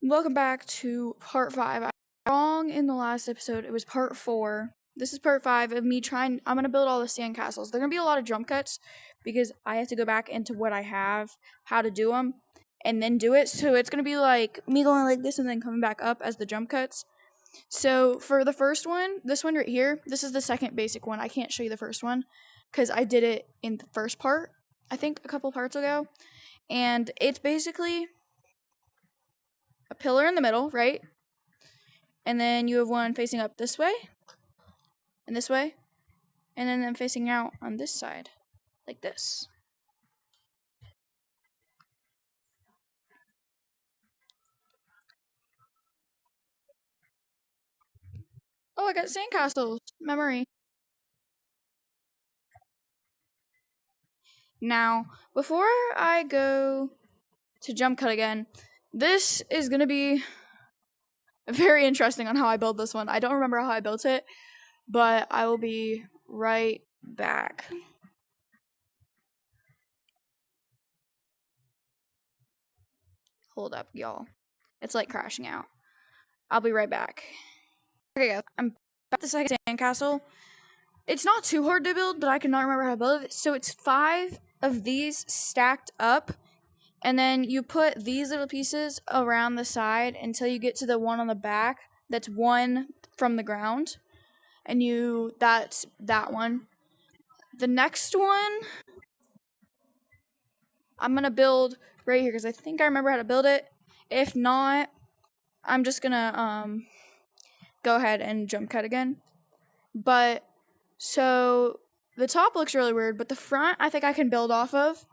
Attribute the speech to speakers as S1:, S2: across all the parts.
S1: Welcome back to part 5. I was wrong in the last episode. It was part 4. This is part 5 of me trying. I'm going to build all the sandcastles. There are going to be a lot of jump cuts because I have to go back into what I have, how to do them, and then do it. So it's going to be like me going like this and then coming back up as the jump cuts. So for the first one, this one right here, this is the second basic one. I can't show you the first one because I did it in the first part, I think a couple parts ago. And it's basically a pillar in the middle, right? And then you have one facing up this way, and this way, and then facing out on this side, like this. Oh, I got sandcastles. Memory. Now, before I go to jump cut again, this is going to be very interesting on how I build this one. I don't remember how I built it, but I will be right back. Hold up, y'all. It's like crashing out. I'll be right back. Okay, guys, I'm back at the second sandcastle. It's not too hard to build, but I cannot remember how to build it. So it's 5 of these stacked up, and then you put these little pieces around the side until you get to the one on the back that's one from the ground, and that's that one. The next one I'm gonna build right here because I think I remember how to build it. If not, I'm just gonna go ahead and jump cut again. But so the top looks really weird, but the front I think I can build off of.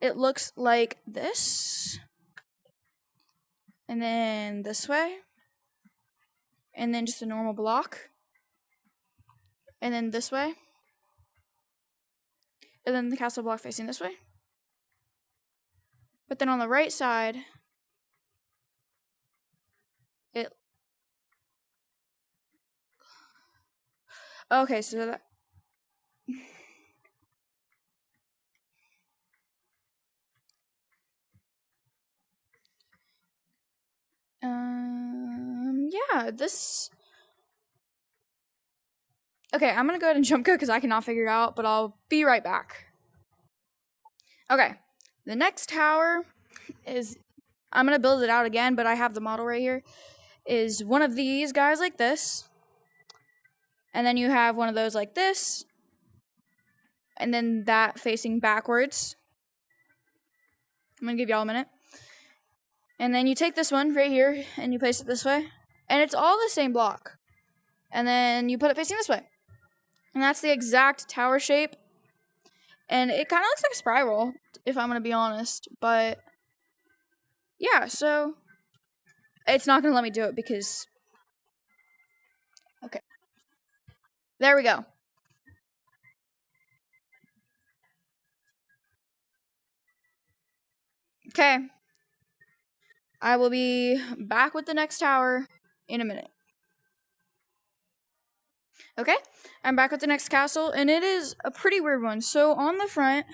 S1: It looks like this. And then this way. And then just a normal block. And then this way. And then the castle block facing this way. But then on the right side, okay, so that yeah, this. Okay, I'm gonna go ahead and jump cut because I cannot figure it out, but I'll be right back. Okay, the next tower is, I'm gonna build it out again, but I have the model right here, is one of these guys like this, and then you have one of those like this, and then that facing backwards. I'm gonna give y'all a minute. And then you take this one right here, and you place it this way, and it's all the same block. And then you put it facing this way. And that's the exact tower shape. And it kind of looks like a spiral, if I'm going to be honest. But, yeah, so it's not going to let me do it because... Okay. There we go. Okay. I will be back with the next tower in a minute. Okay, I'm back with the next castle, and it is a pretty weird one. So on the front,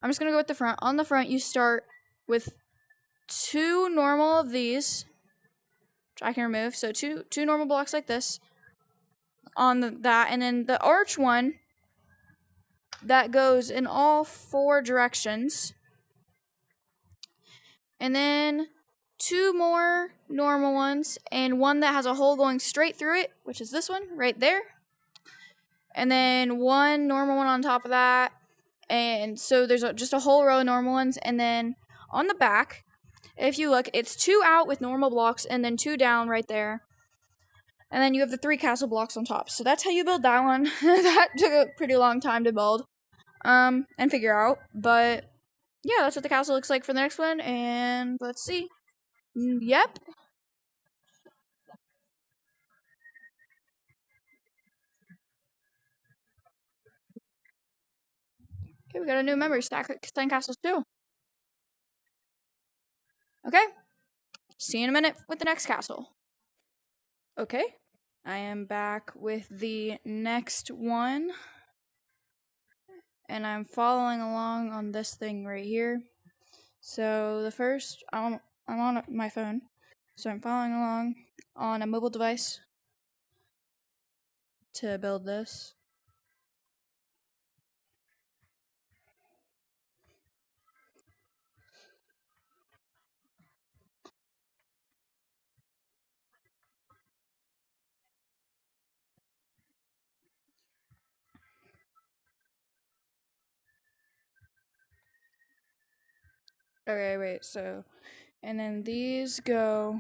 S1: I'm just going to go with the front. On the front, you start with 2 normal of these, which I can remove. So two normal blocks like this on that, and then the arch one that goes in all 4 directions. And then 2 more normal ones, and one that has a hole going straight through it, which is this one right there. And then 1 normal one on top of that. And so there's just a whole row of normal ones. And then on the back, if you look, it's 2 out with normal blocks, and then 2 down right there. And then you have the 3 castle blocks on top. So that's how you build that one. That took a pretty long time to build and figure out. But yeah, that's what the castle looks like for the next one. And let's see. Yep. Okay, we got a new member, sandcastles too. Okay. See you in a minute with the next castle. Okay. I am back with the next one. And I'm following along on this thing right here. So the first, I'm on my phone, so I'm following along on a mobile device to build this. Okay, wait, so, and then these go,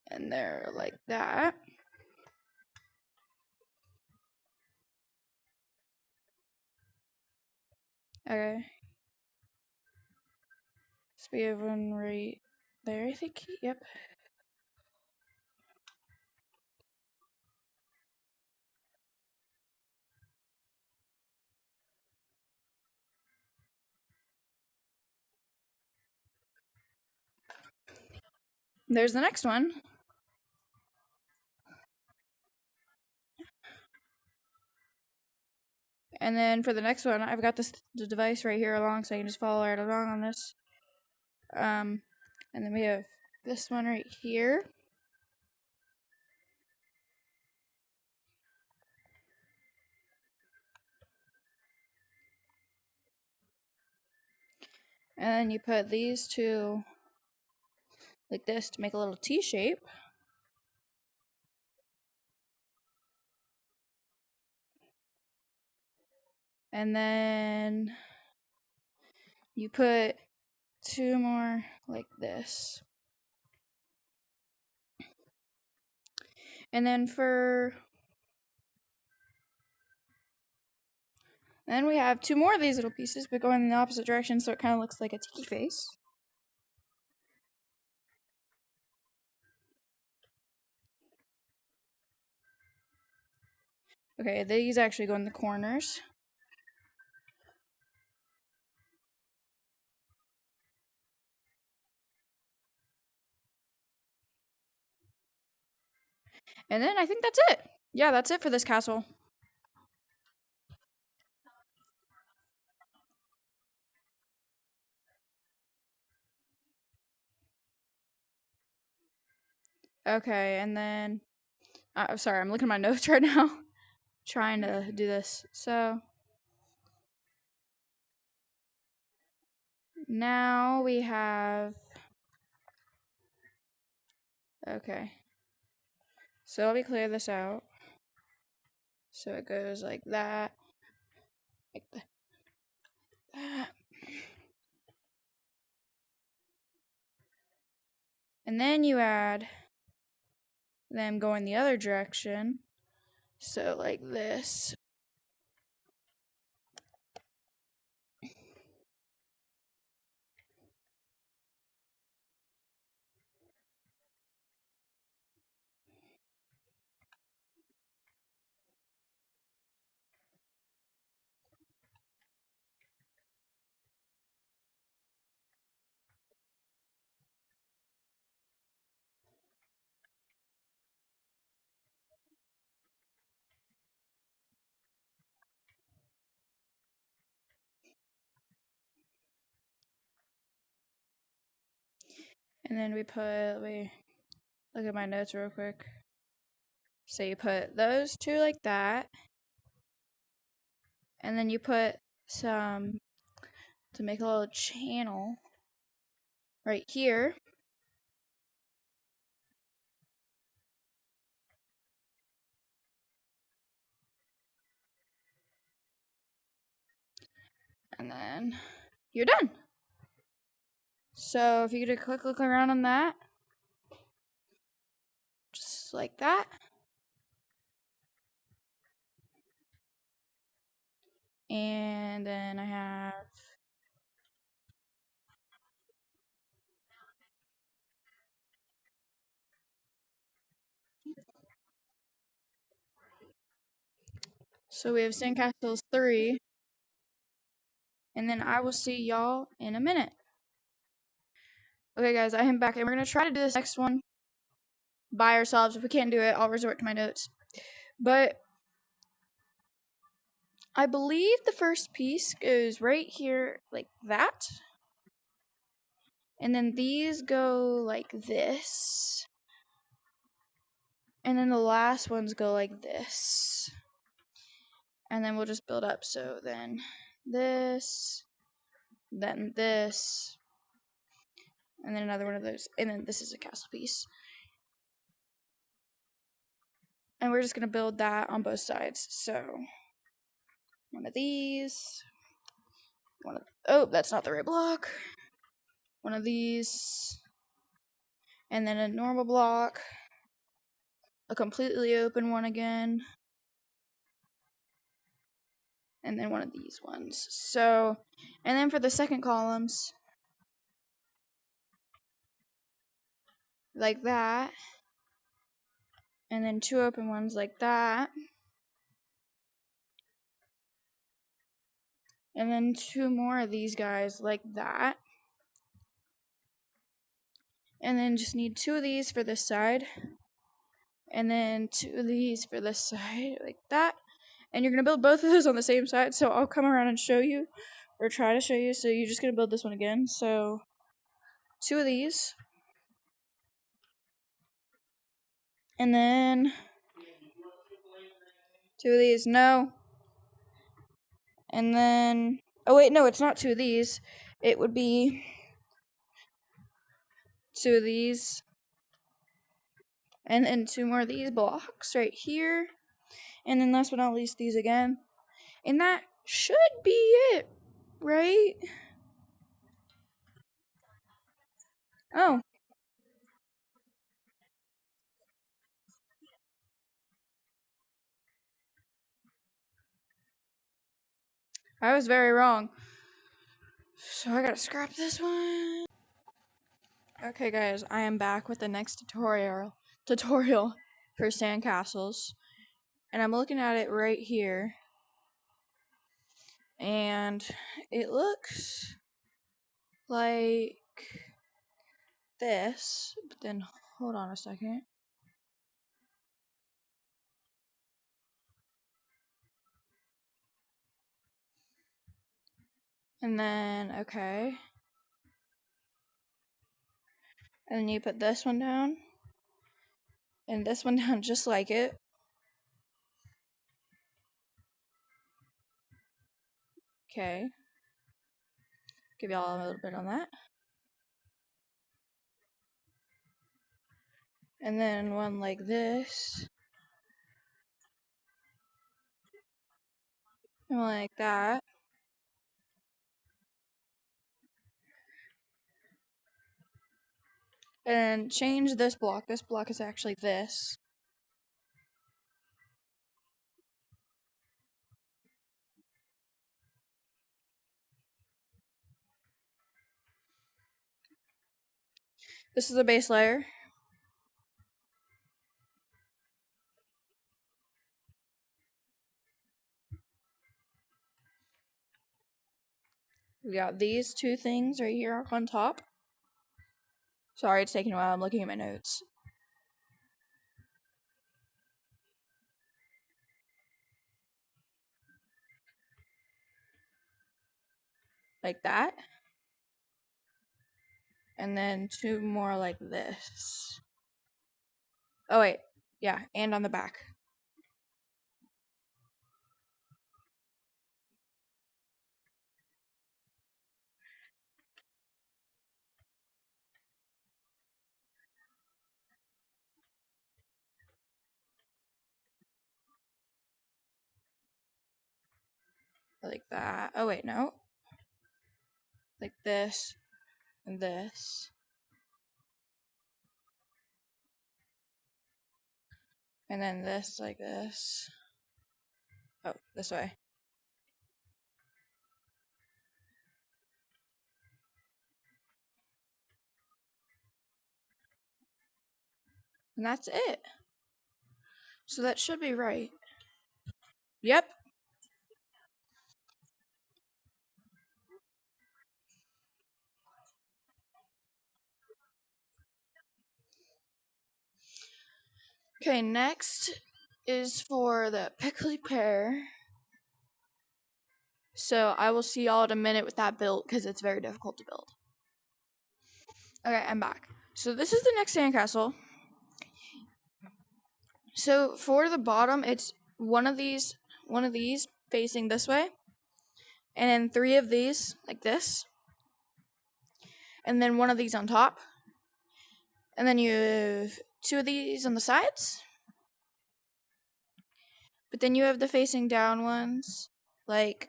S1: and they're like that. Okay. So we have one right there, I think. Yep. There's the next one. And then for the next one, I've got the device right here along, so I can just follow right along on this. And then we have this one right here. And then you put these two like this to make a little T shape. And then you put two more like this. And then then we have two more of these little pieces, but going in the opposite direction, so it kind of looks like a tiki face. Okay, these actually go in the corners. And then I think that's it. Yeah, that's it for this castle. Okay, and then I'm sorry, I'm looking at my notes right now, trying to do this. So now we have. Okay. So let me clear this out. So it goes like that, like that. And then you add them going the other direction. So like this. And then we look at my notes real quick. So you put those two like that. And then you put some to make a little channel right here. And then you're done. So if you get a quick look around on that, just like that. And then I have so we have Sandcastles 3. And then I will see y'all in a minute. Okay, guys, I am back, and we're going to try to do this next one by ourselves. If we can't do it, I'll resort to my notes. But I believe the first piece goes right here like that. And then these go like this. And then the last ones go like this. And then we'll just build up. So then this, then this, and then another one of those. And then this is a castle piece. And we're just going to build that on both sides. So one of these. Oh, that's not the right block. One of these. And then a normal block. A completely open one again. And then one of these ones. So, and then for the second columns, like that. And then 2 open ones like that. And then 2 more of these guys like that. And then just need 2 of these for this side. And then 2 of these for this side, like that. And you're going to build both of those on the same side. So I'll come around and show you, or try to show you. So you're just going to build this one again. So 2 of these. And then 2 of these. No. And then, oh wait, no, it's not 2 of these. It would be 2 of these. And then 2 more of these blocks right here. And then last but not least, these again. And that should be it, right? Oh. I was very wrong. So I gotta scrap this one. Okay guys, I am back with the next tutorial for sandcastles. And I'm looking at it right here. And it looks like this, but then hold on a second. And then, okay. And then you put this one down. And this one down just like it. Okay. Give y'all a little bit on that. And then one like this. And one like that. And change this block. This block is actually this. This is the base layer. We got these 2 things right here on top. Sorry, it's taking a while. I'm looking at my notes. Like that. And then 2 more like this. Oh, wait. Yeah, and on the back. Like that. Oh, wait, no. Like this. And this. And then this like this. Oh, this way. And that's it. So that should be right. Yep. Okay, next is for the prickly pear. So I will see y'all in a minute with that built because it's very difficult to build. Okay, I'm back. So this is the next sandcastle. So for the bottom, it's one of these facing this way, and then 3 of these like this, and then one of these on top, and then you have 2 of these on the sides, but then you have the facing down ones, like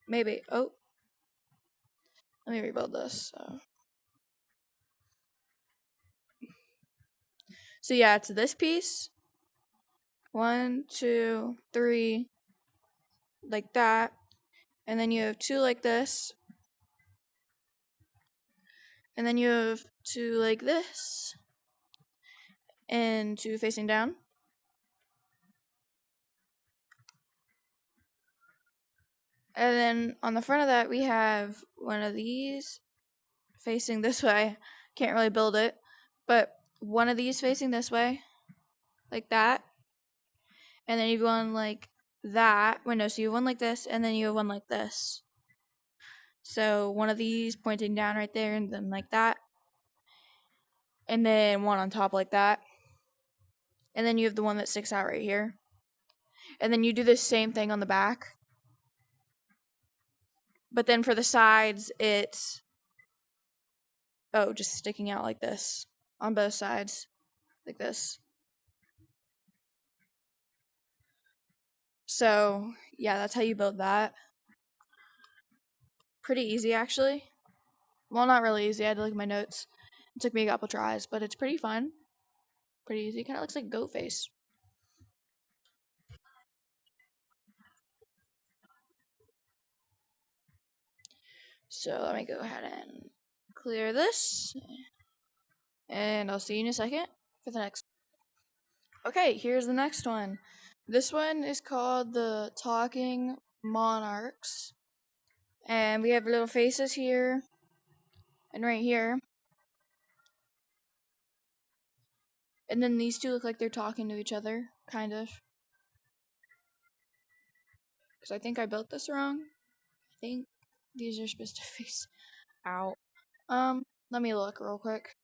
S1: maybe. Oh, let me rebuild this. So yeah, it's this piece. 1, 2, 3, like that, and then you have 2 like this, and then you have 2 like this, and 2 facing down. And then on the front of that, we have one of these facing this way. Can't really build it, but one of these facing this way, like that. And then you have one like that. Wait, no, so you have one like this, and then you have one like this. So one of these pointing down right there, and then like that. And then one on top like that. And then you have the one that sticks out right here. And then you do the same thing on the back. But then for the sides, it's just sticking out like this on both sides, like this. So, yeah, that's how you build that. Pretty easy, actually. Well, not really easy. I had to look at my notes. It took me a couple tries, but it's pretty fun. Pretty easy. Kind of looks like goat face. So, let me go ahead and clear this. And I'll see you in a second for the next. Okay, here's the next one. This one is called the Talking Monarchs. And we have little faces here and right here. And then these 2 look like they're talking to each other, kind of. Because I think I built this wrong. I think these are supposed to face out. Let me look real quick.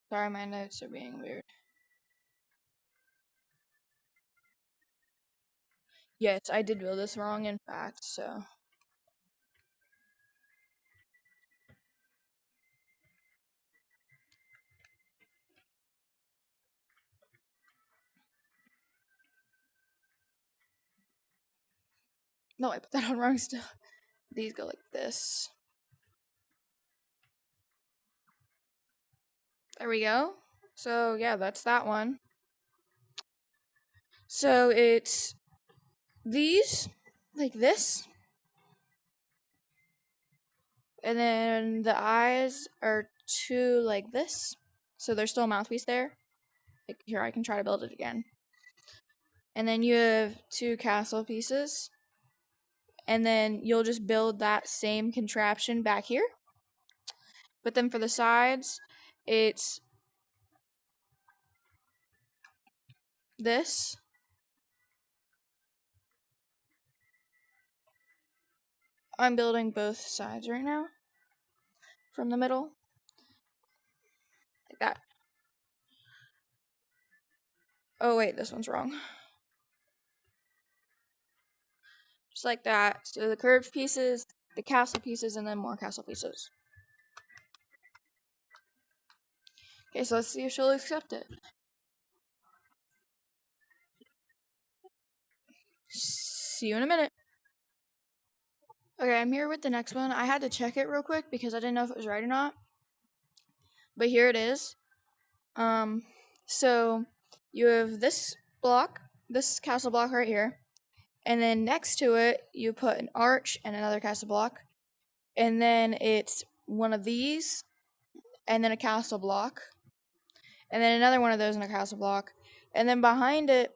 S1: Sorry, my notes are being weird. Yes, I did build this wrong, in fact, so. No, I put that on wrong still. These go like this. There we go. So, yeah, that's that one. So, it's these, like this. And then the eyes are 2 like this. So there's still a mouthpiece there. Like, here, I can try to build it again. And then you have 2 castle pieces. And then you'll just build that same contraption back here. But then for the sides, it's this. I'm building both sides right now. From the middle. Like that. Oh, wait, this one's wrong. Just like that. So the curved pieces, the castle pieces, and then more castle pieces. Okay, so let's see if she'll accept it. See you in a minute. Okay, I'm here with the next one. I had to check it real quick because I didn't know if it was right or not. But here it is. So you have this block, this castle block right here. And then next to it, you put an arch and another castle block. And then it's one of these, and then a castle block. And then another one of those and a castle block. And then behind it,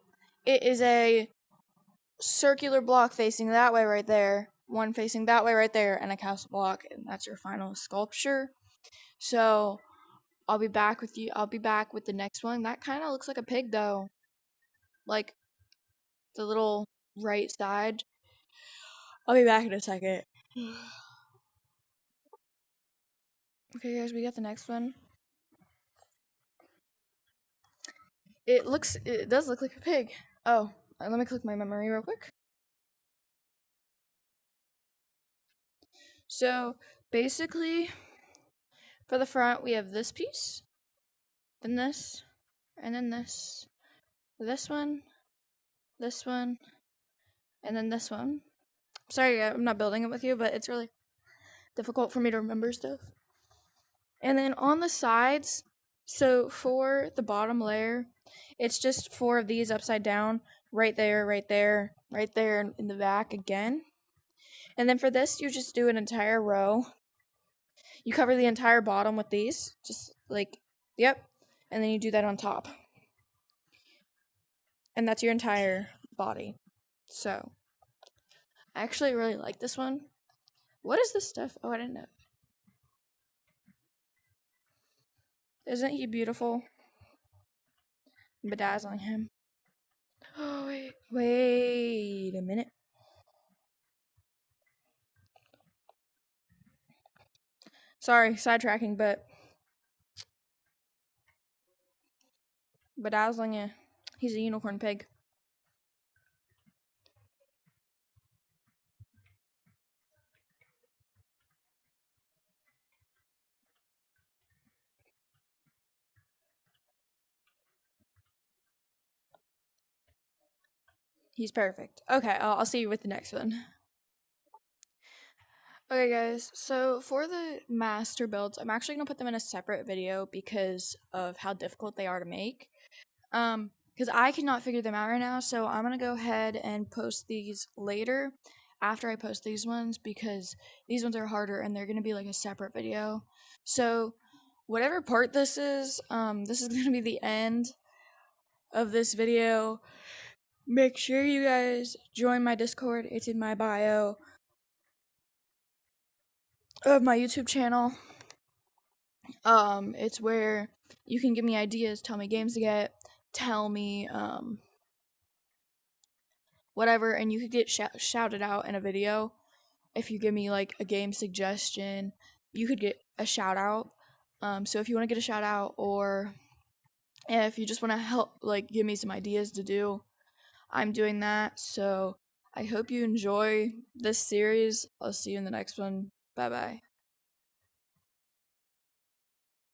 S1: it is a circular block facing that way right there. One facing that way right there, and a castle block. And that's your final sculpture. So I'll be back with you. I'll be back with the next one. That kind of looks like a pig, though. Like the little right side. I'll be back in a second. Okay, guys, we got the next one. It does look like a pig. Oh, let me click my memory real quick. So, basically, for the front, we have this piece, then this, and then this one, and then this one. Sorry, I'm not building it with you, but it's really difficult for me to remember stuff. And then on the sides, so for the bottom layer, it's just 4 of these upside down, right there, right there, right there in the back again. And then for this, you just do an entire row. You cover the entire bottom with these, just like, yep, and then you do that on top. And that's your entire body. So, I actually really like this one. What is this stuff? Oh, I didn't know. Isn't he beautiful? Bedazzling him. Oh, wait a minute. Sorry, sidetracking, but bedazzling you. He's a unicorn pig. He's perfect. Okay, I'll see you with the next one. Okay, guys, so for the master builds, I'm actually going to put them in a separate video because of how difficult they are to make. Because I cannot figure them out right now, so I'm going to go ahead and post these later after I post these ones because these ones are harder and they're going to be like a separate video. So, whatever part this is going to be the end of this video. Make sure you guys join my Discord. It's in my bio of my YouTube channel. It's where you can give me ideas, tell me games to get, tell me whatever, and you could get shouted out in a video. If you give me like a game suggestion, you could get a shout out. So if you want to get a shout out, or if you just want to help, like, give me some ideas to do, I'm doing that. So I hope you enjoy this series. I'll see you in the next one. Bye bye.